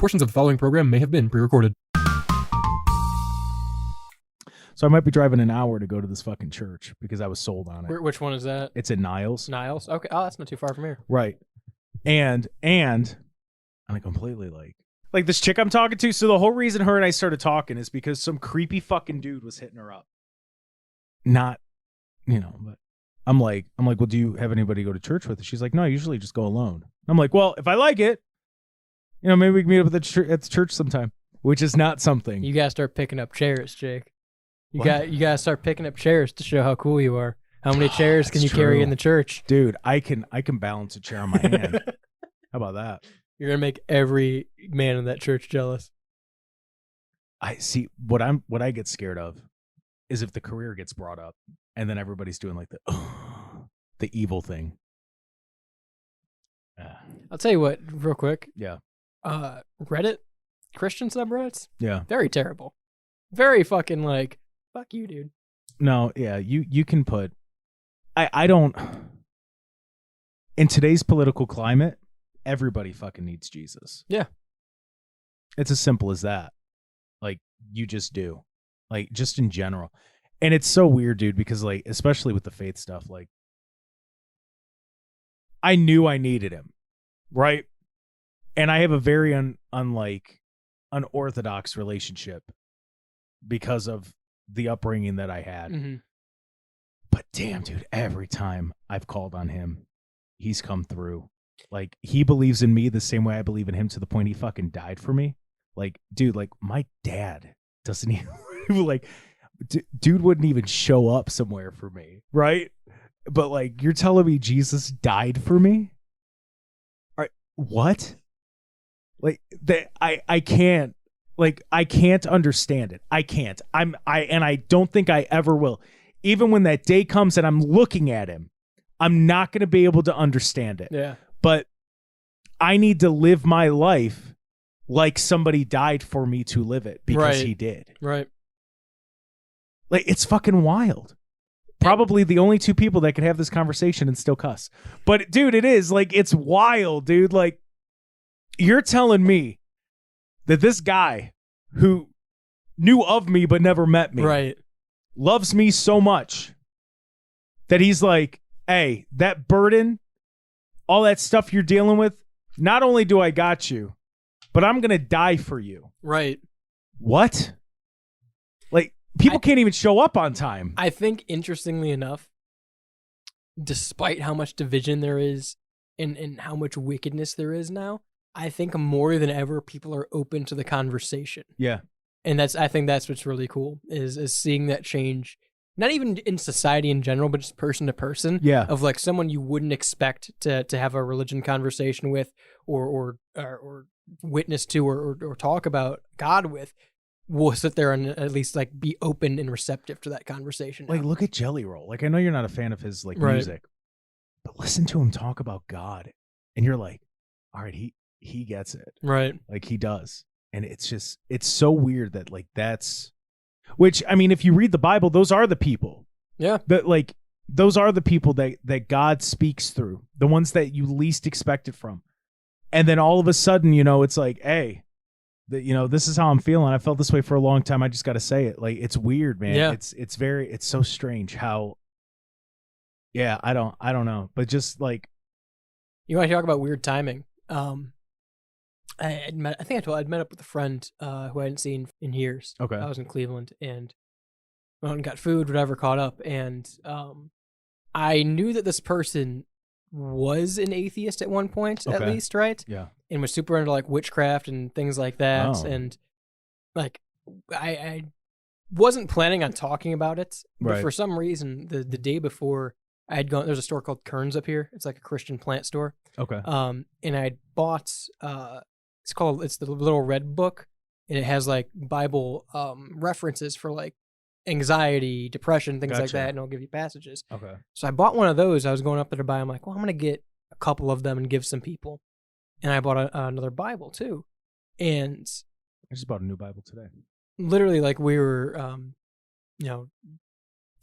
Portions of the following program may have been pre-recorded. So I might be driving an hour to go to this fucking church because I was sold on it. Which one is that? It's in Niles. Niles? Okay. Oh, that's not too far from here. Right. And I'm completely like this chick I'm talking to. So the whole reason her and I started talking is because some creepy fucking dude was hitting her up. Not, but I'm like, well, do you have anybody to go to church with? She's like, no, I usually just go alone. I'm like, well, if I like it, maybe we can meet up at the church sometime, which is not something. You gotta start picking up chairs, Jake. You gotta start picking up chairs to show how cool you are. How many chairs can you carry in the church? Dude, I can balance a chair on my hand. How about that? You're gonna make every man in that church jealous. I see what I get scared of is if the career gets brought up and then everybody's doing like the evil thing. I'll tell you what, real quick. Yeah. Reddit, Christian subreddits. Yeah. Very terrible. Very fucking fuck you, dude. No, yeah, you can put. I don't. In today's political climate, everybody fucking needs Jesus. Yeah. It's as simple as that. Like, you just do. Like, just in general. And it's so weird, dude, because, especially with the faith stuff, I knew I needed him, right? And I have a very unorthodox relationship because of the upbringing that I had. Mm-hmm. But damn, dude, every time I've called on him, he's come through. Like, he believes in me the same way I believe in him, to the point he fucking died for me. Like, dude, my dad doesn't even, dude wouldn't even show up somewhere for me, right? But, you're telling me Jesus died for me? All right, what? I can't. I can't understand it. I can't. And I don't think I ever will. Even when that day comes and I'm looking at him, I'm not going to be able to understand it. Yeah. But I need to live my life like somebody died for me to live it, because he did. Right. It's fucking wild. Probably the only two people that could have this conversation and still cuss. But dude, it is it's wild, dude. You're telling me that this guy who knew of me but never met me, right, loves me so much that he's like, hey, that burden, all that stuff you're dealing with, not only do I got you, but I'm going to die for you. Right. What? People can't even show up on time. I think, interestingly enough, despite how much division there is and how much wickedness there is now, I think more than ever people are open to the conversation. Yeah. And I think that's what's really cool is seeing that change, not even in society in general, but just person to person. Yeah. Of someone you wouldn't expect to have a religion conversation with or witness to or talk about God with, will sit there and at least be open and receptive to that conversation. Look at Jelly Roll. I know you're not a fan of his right. music, but listen to him talk about God, and you're like, all right, he gets it. Right. He does. And it's so weird that that's, which, I mean, if you read the Bible, those are the people. Yeah. That those are the people that God speaks through, the ones that you least expect it from. And then all of a sudden, it's hey, this is how I'm feeling. I felt this way for a long time. I just got to say it. It's weird, man. Yeah. It's so strange how, yeah, I don't know, but just you want to talk about weird timing. I'd met up with a friend who I hadn't seen in years. Okay. I was in Cleveland and went and got food, whatever, caught up. And I knew that this person was an atheist at one point, at least, right? Yeah. And was super into witchcraft and things like that. Oh. And I wasn't planning on talking about it, but right. for some reason, the day before, I had gone. There's a store called Kearns up here. It's a Christian plant store. Okay. And I had bought. It's the little red book, and it has Bible references for anxiety, depression, things like that, and it'll give you passages. Okay. So I bought one of those. I was going up there to buy. I'm like, well, I'm gonna get a couple of them and give some people. And I bought another Bible too. And I just bought a new Bible today. Literally, we were,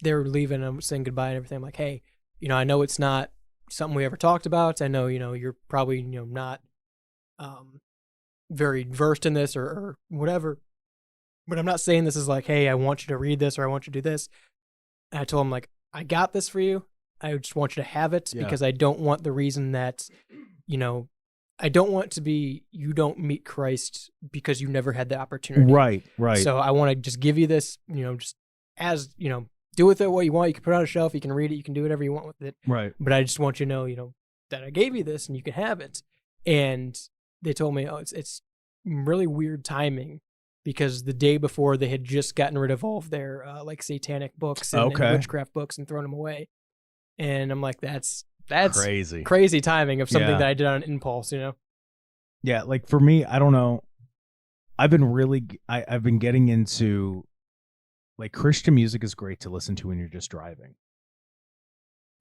they were leaving and I'm saying goodbye and everything. I'm like, hey, I know it's not something we ever talked about. I know, you're probably, not very versed in this or whatever. But I'm not saying this is like, hey, I want you to read this or I want you to do this. And I told him, like, I got this for you. I just want you to have it because I don't want the reason that, I don't want to be, you don't meet Christ because you never had the opportunity. Right. So I want to just give you this, just as, do with it what you want. You can put it on a shelf. You can read it. You can do whatever you want with it. Right. But I just want you to know, that I gave you this and you can have it. And they told me, it's really weird timing because the day before they had just gotten rid of all of their like satanic books and witchcraft books and thrown them away. And I'm like, that's crazy timing of something that I did on impulse, Yeah, like for me, I don't know. I've been getting into, like, Christian music is great to listen to when you're just driving.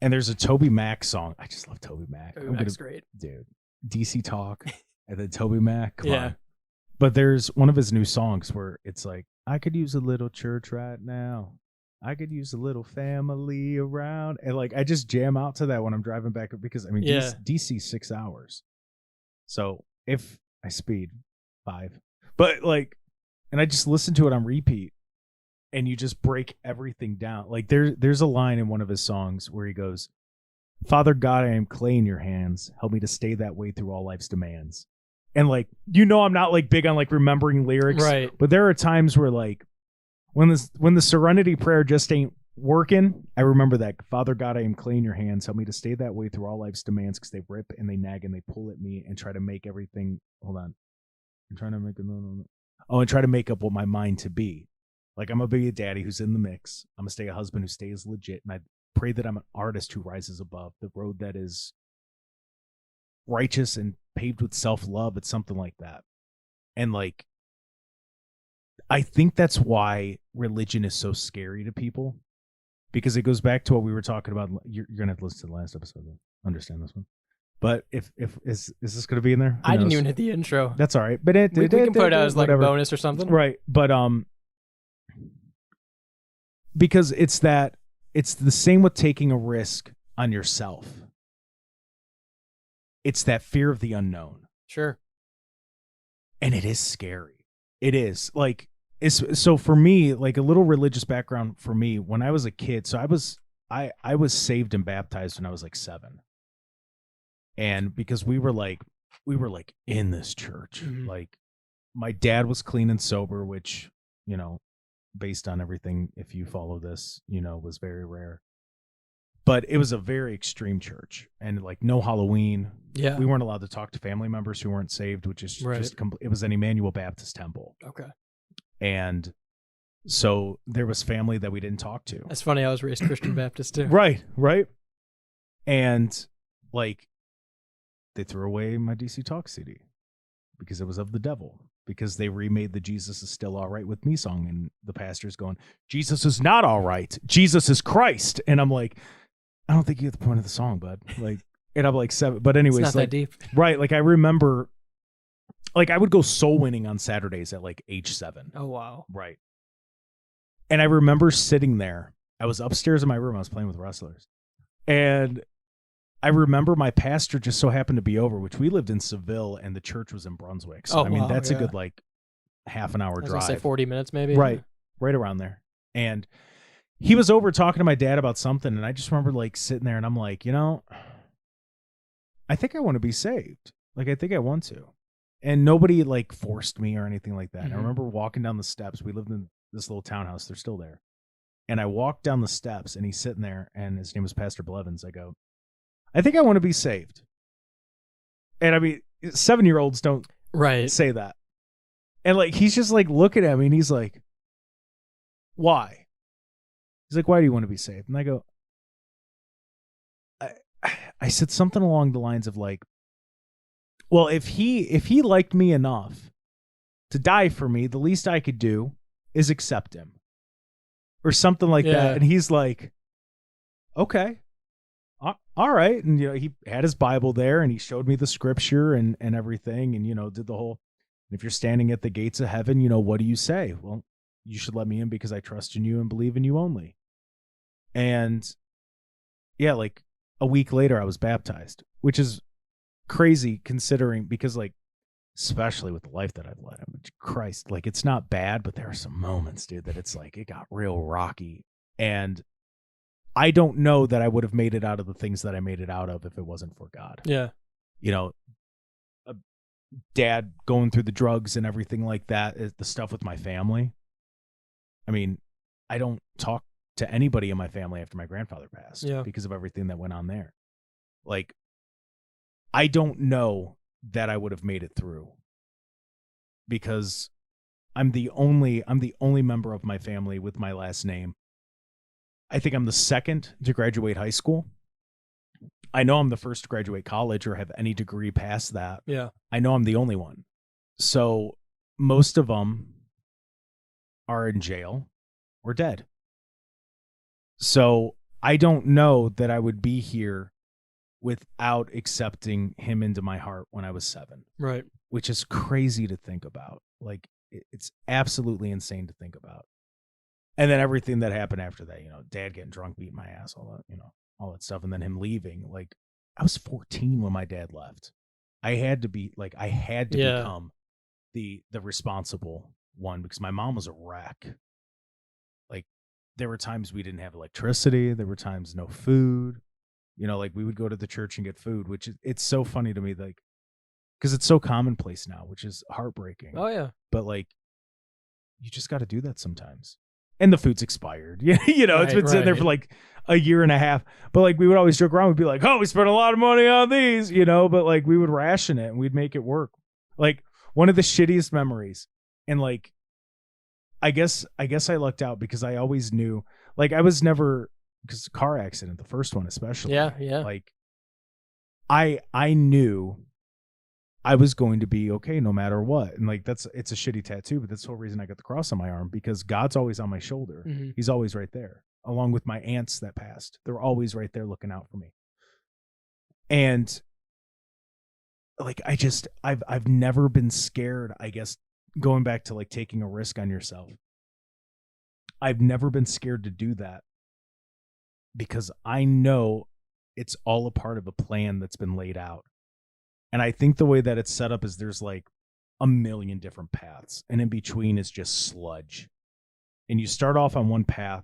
And there's a Toby Mac song. I just love Toby Mac. Mac's great. Dude, DC Talk and then Toby Mac. Come on. But there's one of his new songs where it's like, I could use a little church right now. I could use a little family around. And like, I just jam out to that when I'm driving back because DC 6 hours. So if I speed 5, but like, and I just listen to it on repeat and you just break everything down. Like there's a line in one of his songs where he goes, Father God, I am clay in your hands. Help me to stay that way through all life's demands. And like, I'm not like big on like remembering lyrics, right? But there are times where like when the Serenity Prayer just ain't working, I remember that. Father God, I am clay in your hands. Help me to stay that way through all life's demands, because they rip and they nag and they pull at me and try to make everything. Hold on, I'm trying to make and try to make up what my mind to be. Like, I'm gonna be a daddy who's in the mix. I'm gonna stay a husband who stays legit, and I pray that I'm an artist who rises above the road that is righteous and paved with self-love. It's something like that. And like, I think that's why religion is so scary to people, because it goes back to what we were talking about. You're gonna have to listen to the last episode to understand this one. But if is this gonna be in there? I didn't even hit the intro. That's all right. But we can put it as like a bonus or something, right? But because it's the same with taking a risk on yourself. It's that fear of the unknown. Sure. And it is scary. It is. Like, so for me, like a little religious background for me, when I was a kid, so I was saved and baptized when I was like 7. And because we were like in this church, like my dad was clean and sober, which, based on everything, if you follow this, was very rare. But it was a very extreme church, and like no Halloween. Yeah, we weren't allowed to talk to family members who weren't saved, which is just it was an Emmanuel Baptist temple. Okay, and so there was family that we didn't talk to. That's funny. I was raised Christian Baptist too. Right. And like, they threw away my DC Talk CD because it was of the devil. Because they remade the Jesus is still all right with me song, and the pastor's going, Jesus is not all right. Jesus is Christ. And I'm like, I don't think you get the point of the song, bud. Like, and I'm like 7. But anyways, it's not that deep. Right. Like, I remember, like, I would go soul winning on Saturdays at like age 7. Oh, wow. Right. And I remember sitting there. I was upstairs in my room. I was playing with wrestlers. And I remember my pastor just so happened to be over, which we lived in Seville and the church was in Brunswick. So, that's a good like half an hour drive. I was gonna say 40 minutes maybe. Right around there. And he was over talking to my dad about something. And I just remember like sitting there and I'm like, I think I want to be saved. Like, I think I want to. And nobody like forced me or anything like that. And I remember walking down the steps. We lived in this little townhouse. They're still there. And I walked down the steps and he's sitting there and his name was Pastor Blevins. I go, I think I want to be saved. And I mean, 7-year-olds don't say that. And like, he's just like looking at me and he's like, why? He's like, why do you want to be saved? And I go, I said something along the lines of like, well, if he liked me enough to die for me, the least I could do is accept him. Or something like that. And he's like, okay. All right. And he had his Bible there and he showed me the scripture and everything, and did the whole, if you're standing at the gates of heaven, what do you say? Well, you should let me in because I trust in you and believe in you only. And yeah, like a week later I was baptized, which is crazy considering, because like especially with the life that I've led. I mean, Christ, like it's not bad, but there are some moments, dude, that it's like it got real rocky. And I don't know that I would have made it out of the things that I made it out of if it wasn't for God. Yeah. You know, dad going through the drugs and everything like that, the stuff with my family. I mean, I don't talk to anybody in my family after my grandfather passed because of everything that went on there. Like, I don't know that I would have made it through because I'm the only member of my family with my last name. I think I'm the second to graduate high school. I know I'm the first to graduate college or have any degree past that. Yeah. I know I'm the only one. So most of them are in jail or dead. So I don't know that I would be here without accepting him into my heart when I was 7. Right. Which is crazy to think about. Like, it's absolutely insane to think about. And then everything that happened after that, dad getting drunk, beating my ass, all that, all that stuff. And then him leaving. Like, I was 14 when my dad left. I had to become the responsible one because my mom was a wreck. Like, there were times we didn't have electricity. There were times no food. Like we would go to the church and get food, which it's so funny to me, like, because it's so commonplace now, which is heartbreaking. Oh, yeah. But, like, you just got to do that sometimes. And the food's expired. It's been sitting there for like a year and a half. But, like, we would always joke around. We'd be like, oh, we spent a lot of money on these, but, like, we would ration it and we'd make it work. Like, one of the shittiest memories. And, like, I guess I lucked out because I always knew, like, I was never, because car accident, the first one especially. Yeah. Like, I knew I was going to be okay no matter what. And, like, it's a shitty tattoo, but that's the whole reason I got the cross on my arm, because God's always on my shoulder. Mm-hmm. He's always right there, along with my aunts that passed. They're always right there looking out for me. And, like, I've never been scared, I guess, going back to, like, taking a risk on yourself. I've never been scared to do that because I know it's all a part of a plan that's been laid out. And I think the way that it's set up is there's like a million different paths, and in between is just sludge. And you start off on one path,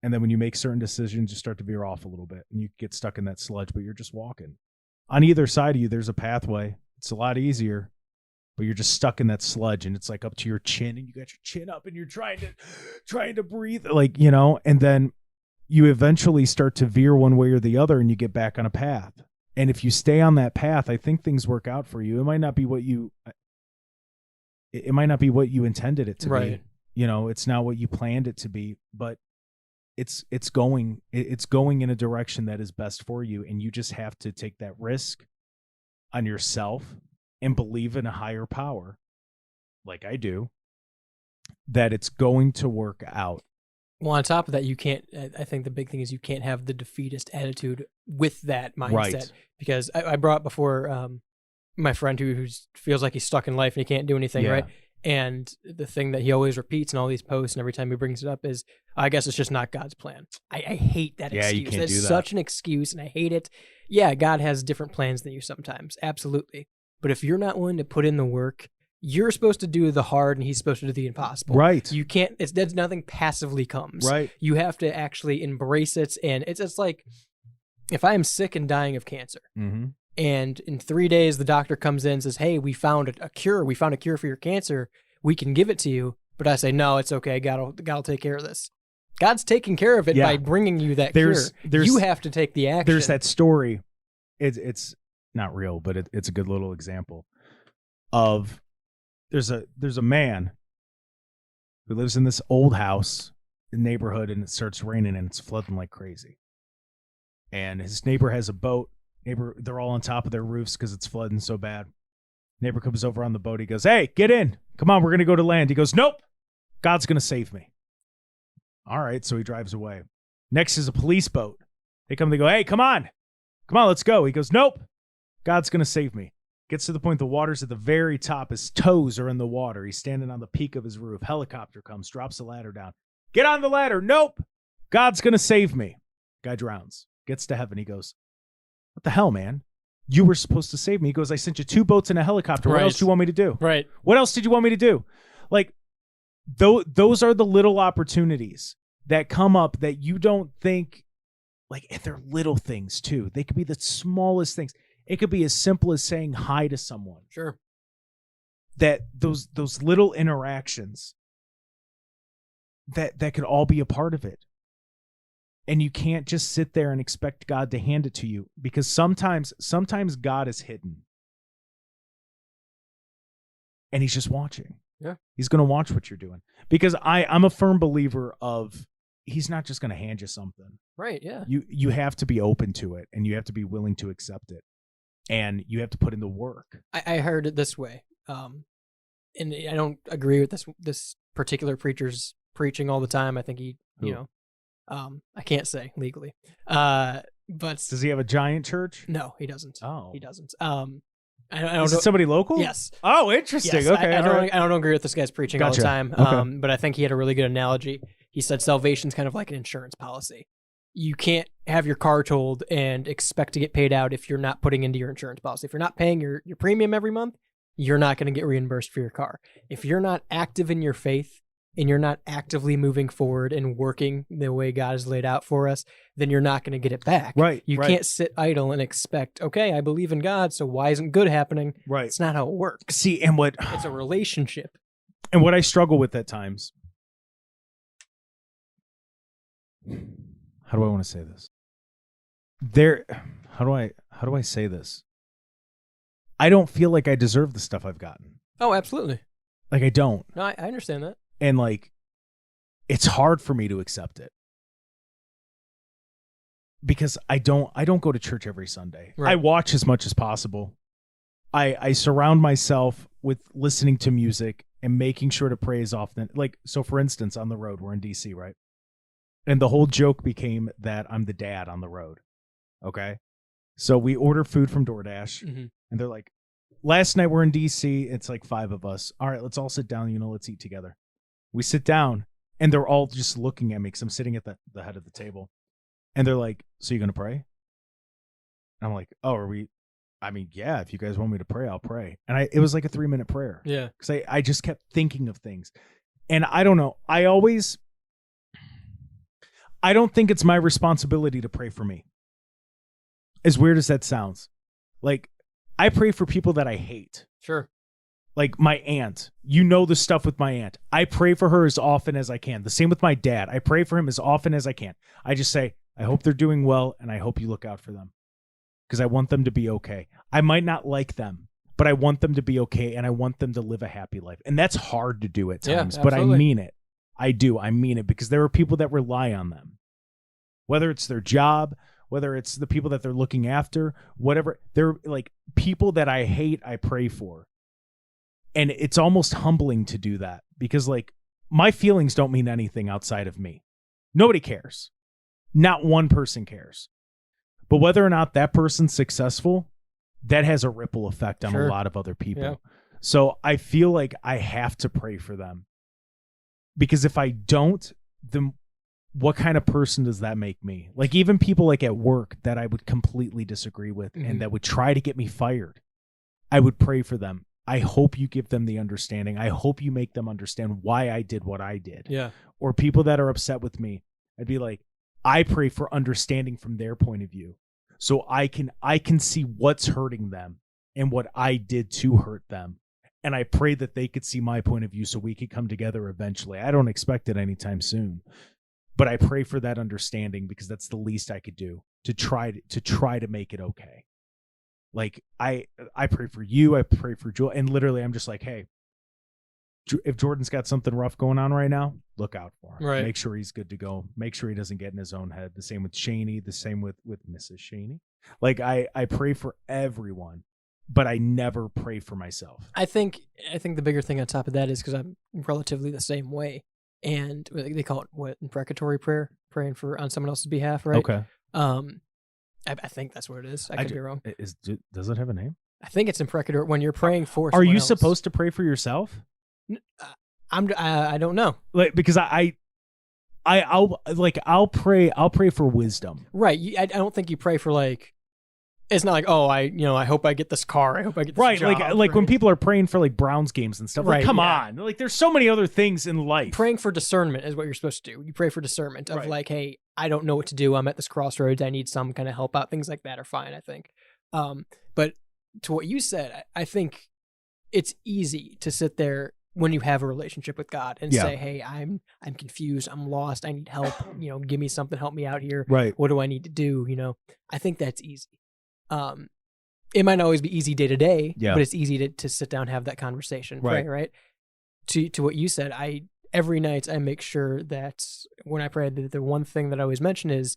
and then when you make certain decisions, you start to veer off a little bit, and you get stuck in that sludge, but you're just walking. On either side of you, there's a pathway. It's a lot easier, but you're just stuck in that sludge, and it's like up to your chin, and you got your chin up, and you're trying to breathe, like, and then you eventually start to veer one way or the other, and you get back on a path. And if you stay on that path, I think things work out for you. It might not be what you intended it to be. It's not what you planned it to be, but it's going in a direction that is best for you. And you just have to take that risk on yourself and believe in a higher power, like I do, that it's going to work out. Well, on top of that, I think the big thing is you can't have the defeatist attitude with that mindset. Right. Because I brought before my friend who feels like he's stuck in life and he can't do anything, right? And the thing that he always repeats in all these posts and every time he brings it up is, I guess it's just not God's plan. I hate that excuse. You can't That's do that. Such an excuse, and I hate it. Yeah, God has different plans than you sometimes, absolutely. But if you're not willing to put in the work, you're supposed to do the hard and he's supposed to do the impossible. Right. You can't, there's nothing passively comes. Right. You have to actually embrace it. And it's like, if I am sick and dying of cancer, mm-hmm. and in 3 days the doctor comes in and says, hey, we found a cure. We found a cure for your cancer. We can give it to you. But I say, no, it's okay. God will take care of this. God's taking care of it by bringing you that cure. You have to take the action. There's that story. It's not real, but it's a good little example of, there's a man who lives in this old house in the neighborhood, and it starts raining and it's flooding like crazy. And his neighbor has a boat. They're all on top of their roofs because it's flooding so bad. Neighbor comes over on the boat. He goes, hey, get in. Come on, we're going to go to land. He goes, nope, God's going to save me. All right, so he drives away. Next is a police boat. They go, hey, come on, let's go. He goes, nope, God's going to save me. Gets to the point the water's at the very top. His toes are in the water. He's standing on the peak of his roof. Helicopter comes, drops the ladder down. Get on the ladder. Nope. God's going to save me. Guy drowns. Gets to heaven. He goes, what the hell, man? You were supposed to save me. He goes, I sent you 2 boats and a helicopter. What Right. else do you want me to do? Right. What else did you want me to do? Like, those are the little opportunities that come up that you don't think, like, if they're little things too. They could be the smallest things. It could be as simple as saying hi to someone. Sure. That those little interactions that could all be a part of it. And you can't just sit there and expect God to hand it to you, because sometimes God is hidden. And he's just watching. Yeah. He's going to watch what you're doing. Because I'm a firm believer of he's not just going to hand you something. Right, yeah. You have to be open to it, and you have to be willing to accept it. And you have to put in the work. I heard it this way. And I don't agree with this particular preacher's preaching all the time. I think he, I can't say legally. But does he have a giant church? No, he doesn't. Oh, he doesn't. I don't Is know. it somebody local? Yes. Oh, interesting. Yes, Okay. I don't agree with this guy's preaching all the time. Okay. But I think he had a really good analogy. He said salvation's kind of like an insurance policy. You can't have your car totaled and expect to get paid out if you're not putting into your insurance policy. If you're not paying your premium every month, you're not going to get reimbursed for your car. If you're not active in your faith and you're not actively moving forward and working the way God has laid out for us, then you're not going to get it back. Right. You can't sit idle and expect, okay, I believe in God, so why isn't good happening? Right. It's not how it works. See, It's a relationship. And what I struggle with at times. How do I want to say this? How do I say this? I don't feel like I deserve the stuff I've gotten. Oh, absolutely. Like, I don't. No, I understand that. And like, it's hard for me to accept it. Because I don't go to church every Sunday. Right. I watch as much as possible. I surround myself with listening to music and making sure to pray as often. Like, so for instance, on the road, we're in DC, right? And the whole joke became that I'm the dad on the road. Okay. So we order food from DoorDash, and they're like, last night we're in DC. It's like 5 of us. All right, let's all sit down. Let's eat together. We sit down, and they're all just looking at me because I'm sitting at the head of the table. And they're like, so you going to pray? And I'm like, oh, are we? I mean, yeah, if you guys want me to pray, I'll pray. And it was like a 3-minute prayer. Yeah. Because I just kept thinking of things. And I don't know. I don't think it's my responsibility to pray for me. As weird as that sounds. Like, I pray for people that I hate. Sure. Like my aunt. You know the stuff with my aunt. I pray for her as often as I can. The same with my dad. I pray for him as often as I can. I just say, I hope they're doing well, and I hope you look out for them. Because I want them to be okay. I might not like them, but I want them to be okay, and I want them to live a happy life. And that's hard to do at times, but I mean it. I do. I mean it, because there are people that rely on them. Whether it's their job, whether it's the people that they're looking after, whatever. They're like people that I hate, I pray for. And it's almost humbling to do that, because like my feelings don't mean anything outside of me. Nobody cares. Not one person cares. But whether or not that person's successful, that has a ripple effect on a lot of other people. Yeah. So I feel like I have to pray for them. Because if I don't, then what kind of person does that make me? Like, even people like at work that I would completely disagree with and that would try to get me fired, I would pray for them. I hope you give them the understanding. I hope you make them understand why I did what I did. Yeah. Or people that are upset with me, I'd be like, I pray for understanding from their point of view, so I can see what's hurting them and what I did to hurt them. And I pray that they could see my point of view so we could come together eventually. I don't expect it anytime soon, but I pray for that understanding, because that's the least I could do to try to make it okay. Like, I pray for you, I pray for Joel, and literally I'm just like, hey, if Jordan's got something rough going on right now, look out for him. Right. Make sure he's good to go. Make sure he doesn't get in his own head. The same with Shaney, the same with Mrs. Shaney. Like, I pray for everyone, but I never pray for myself. I think the bigger thing on top of that is because I'm relatively the same way. And they call it what, imprecatory prayer, praying on someone else's behalf, right? Okay. I think that's what it is. I could be wrong. Does it have a name? I think it's imprecatory when you're praying for. Are you else. supposed to pray for yourself? I don't know. Like, because I'll pray for wisdom. Right. I don't think you pray for like It's not like, oh, I hope I get this car. I hope I get this Right, job. like when right? people are praying for like Browns games and stuff. Like, Right, come yeah. on, like there's so many other things in life. Praying for discernment is what you're supposed to do. You pray for discernment of Right. like, hey, I don't know what to do. I'm at this crossroads. I need some kind of help out. Things like that are fine, I think. But to what you said, I think it's easy to sit there when you have a relationship with God and Yeah. say, hey, I'm confused. I'm lost. I need help. Give me something. Help me out here. Right. What do I need to do? I think that's easy. It might not always be easy day to day, Yeah. but it's easy to sit down and have that conversation. Right. Pray, right? To what you said, every night I make sure that when I pray, the one thing that I always mention is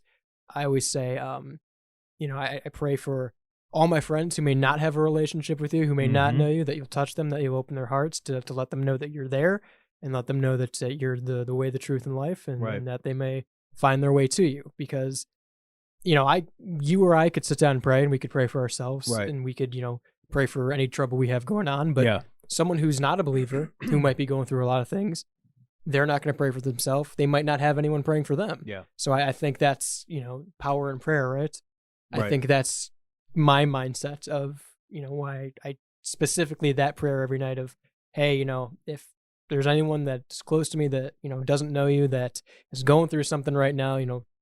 I always say, I pray for all my friends who may not have a relationship with you, who may not Mhm. know you, that you'll touch them, that you'll open their hearts to let them know that you're there and let them know that you're the way, the truth, and life, and, Right. and that they may find their way to you. Because, you or I could sit down and pray, and we could pray for ourselves, Right. and we could, pray for any trouble we have going on. But yeah. someone who's not a believer, who might be going through a lot of things, they're not going to pray for themselves. They might not have anyone praying for them. Yeah. So I think that's, power in prayer, right? I Right. think that's my mindset of, why I specifically that prayer every night of, hey, if there's anyone that's close to me that, doesn't know you, that is going through something right now,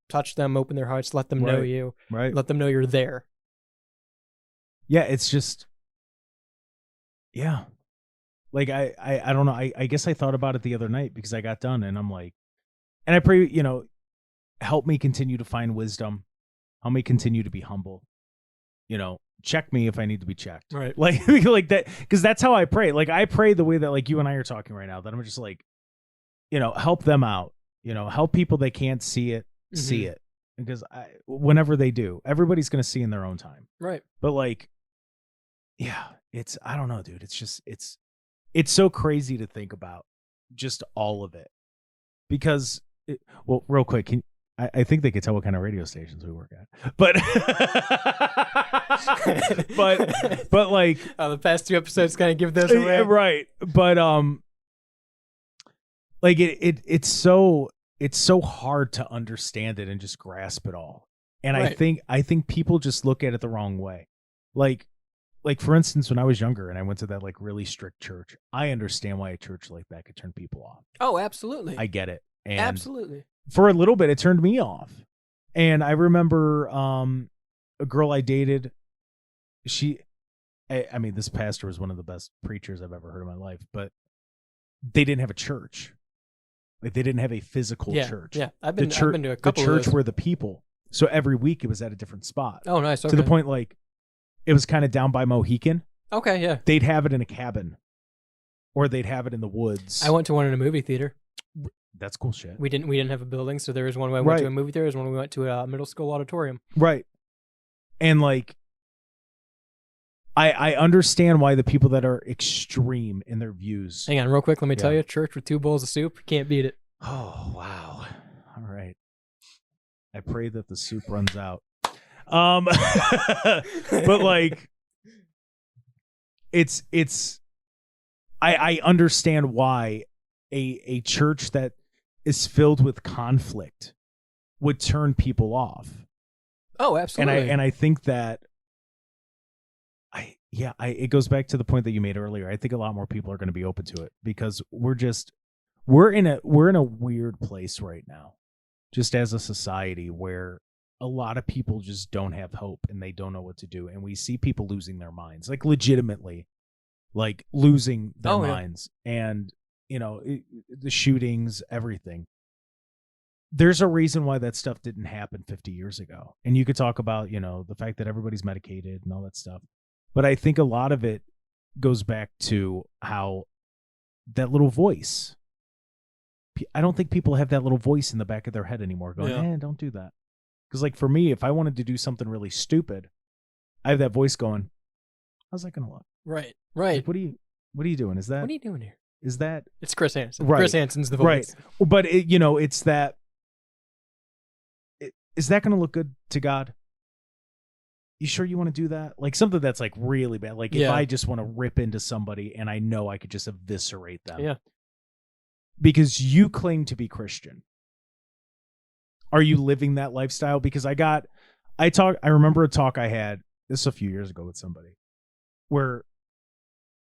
touch them, open their hearts, let them know Right. you, Right. let them know you're there. Yeah, it's just, yeah. Like I don't know. I guess I thought about it the other night because I got done and I'm like, and I pray, help me continue to find wisdom. Help me continue to be humble. Check me if I need to be checked. Right. Like that, because that's how I pray. Like I pray the way that like you and I are talking right now, that I'm just like, help them out, help people that can't see it, see Mhm. it. Because whenever they do, everybody's going to see in their own time. Right. But like, yeah, I don't know, dude. It's just, it's so crazy to think about just all of it. Because, real quick, I think they could tell what kind of radio stations we work at. But, but like, The past 2 episodes kind of give those away. right. But, like it's so hard to understand it and just grasp it all. And Right. I think people just look at it the wrong way. Like for instance, when I was younger and I went to that like really strict church, I understand why a church like that could turn people off. Oh, absolutely. I get it. And Absolutely. for a little bit, it turned me off. And I remember a girl I dated, I mean, this pastor was one of the best preachers I've ever heard in my life, but they didn't have a church. Like they didn't have a physical church. Yeah, I've been to a couple The of church those. were the people. So every week it was at a different spot. Oh, nice. Okay. To the point like it was kind of down by Mohican. Okay, yeah. They'd have it in a cabin, or they'd have it in the woods. I went to one in a movie theater. That's cool shit. We didn't have a building, so there was one where I went to a movie theater. There was one we went to a middle school auditorium. Right. And like, I understand why the people that are extreme in their views. Hang on, real quick. Let me tell Yeah. you, church with 2 bowls of soup, can't beat it. Oh wow! All right. I pray that the soup runs out. But like, I understand why a church that is filled with conflict would turn people off. Oh, absolutely. And I think that it goes back to the point that you made earlier. I think a lot more people are going to be open to it because we're in a weird place right now, just as a society where a lot of people just don't have hope and they don't know what to do. And we see people losing their minds, like legitimately, like losing their minds. And, the shootings, everything. There's a reason why that stuff didn't happen 50 years ago. And you could talk about, the fact that everybody's medicated and all that stuff. But I think a lot of it goes back to how that little voice, I don't think people have that little voice in the back of their head anymore going, don't do that. Because like for me, if I wanted to do something really stupid, I have that voice going, how's that going to look? Right. Like, what are you doing? Is that, What are you doing here? is that, It's Chris Hansen. Right. Chris Hansen's the voice. right. But it's that, is that going to look good to God? You sure you want to do that? Like something that's like really bad. Like if I just want to rip into somebody and I know I could just eviscerate them. Yeah. Because you claim to be Christian. Are you living that lifestyle? Because I remember a talk I had this is a few years ago with somebody, we're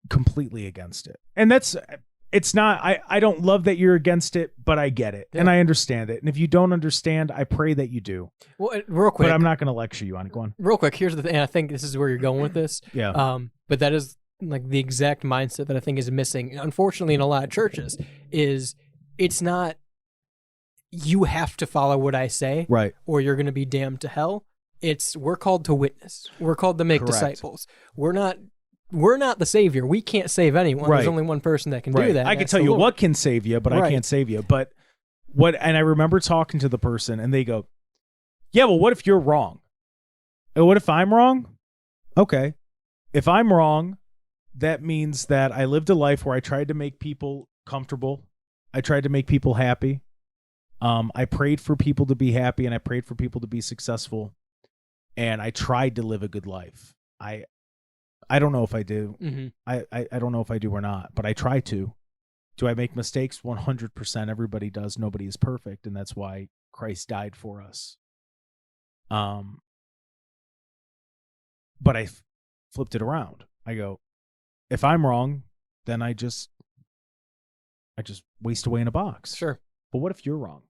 completely against it. And it's not, I don't love that you're against it, but I get it. And I understand it. And if you don't understand, I pray that you do. Well, real quick. But I'm not going to lecture you on it. Go on. Real quick, here's the thing. I think this is where you're going with this. Yeah. But that is like the exact mindset that I think is missing, unfortunately, in a lot of churches, is it's not you have to follow what I say, right, or you're going to be damned to hell. It's we're called to witness. We're called to make disciples. We're not the savior. We can't save anyone. Right. There's only one person that can right. do that. I can tell you what can save you, but I can't save you. But and I remember talking to the person and they go, yeah, well, what if you're wrong? And what if I'm wrong? Okay. If I'm wrong, that means that I lived a life where I tried to make people comfortable. I tried to make people happy. I prayed for people to be happy and I prayed for people to be successful. And I tried to live a good life. I don't know if I do. Mm-hmm. I don't know if I do or not, but I try to. Do I make mistakes? 100%. Everybody does. Nobody is perfect. And that's why Christ died for us. But I flipped it around. I go, if I'm wrong, then I just waste away in a box. Sure. But what if you're wrong?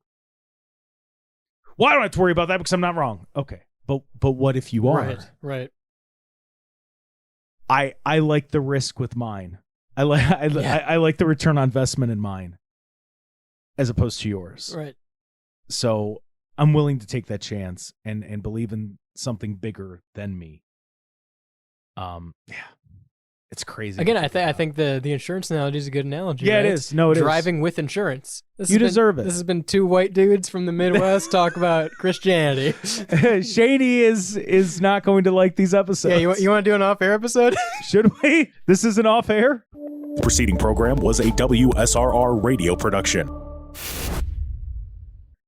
Well, I don't have to worry about that because I'm not wrong. Okay. But what if you are? Right. I like the risk with mine. I like the return on investment in mine as opposed to yours. Right. So I'm willing to take that chance and believe in something bigger than me. Yeah. It's crazy. Again, I think the insurance analogy is a good analogy. Yeah, right? it is. No, it Driving with insurance. You deserve it. This has been two white dudes from the Midwest talk about Christianity. Shaney is not going to like these episodes. Yeah, you want to do an off-air episode? Should we? This is an off-air? The preceding program was a WSRR radio production.